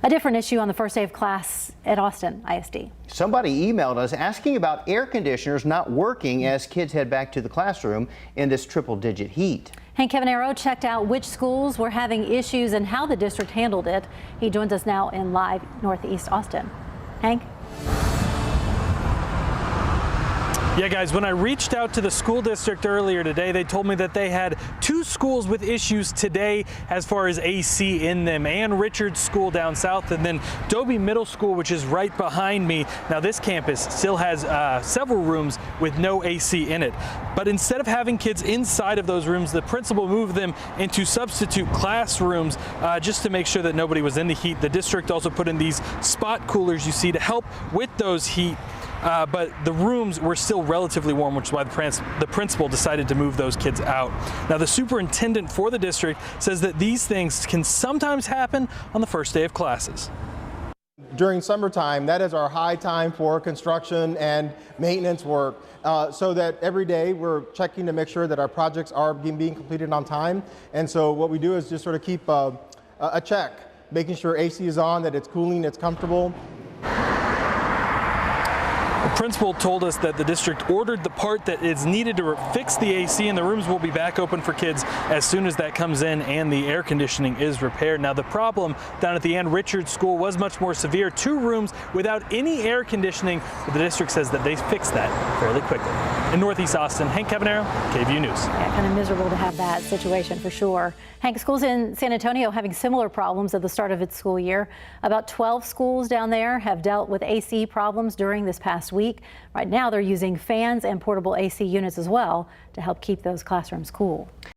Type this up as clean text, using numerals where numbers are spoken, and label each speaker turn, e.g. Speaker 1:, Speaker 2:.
Speaker 1: A different issue on the first day of class at Austin ISD.
Speaker 2: Somebody emailed us asking about air conditioners not working as kids head back to the classroom in this triple-digit heat.
Speaker 1: Hank Cavanero checked out which schools were having issues and how the district handled it. He joins us now in live Northeast Austin. Hank?
Speaker 3: Yeah, guys, when I reached out to the school district earlier today, they told me that they had 2 schools with issues today as far as AC in them. Ann Richards School down south, and then Dobie Middle School, which is right behind me. Now, this campus still has several rooms with no AC in it. But instead of having kids inside of those rooms, the principal moved them into substitute classrooms just to make sure that nobody was in the heat. The district also put in these spot coolers you see to help with those heat. But the rooms were still relatively warm, which is why the principal decided to move those kids out. Now, the superintendent for the district says that these things can sometimes happen on the first day of classes.
Speaker 4: During summertime, that is our high time for construction and maintenance work, so that every day we're checking to make sure that our projects are being completed on time. And so what we do is just sort of keep a check, making sure AC is on, that it's cooling, it's comfortable.
Speaker 3: The principal told us that the district ordered the part that is needed to fix the AC, and the rooms will be back open for kids as soon as that comes in and the air conditioning is repaired. Now, the problem down at the Ann Richards School was much more severe. 2 rooms without any air conditioning, but the district says that they fixed that fairly quickly. In Northeast Austin, Hank Cavanero, KVUE News.
Speaker 1: Yeah, kind of miserable to have that situation for sure. Hank, schools in San Antonio having similar problems at the start of its school year. About 12 schools down there have dealt with AC problems during this past week. Right now, they're using fans and portable AC units as well to help keep those classrooms cool.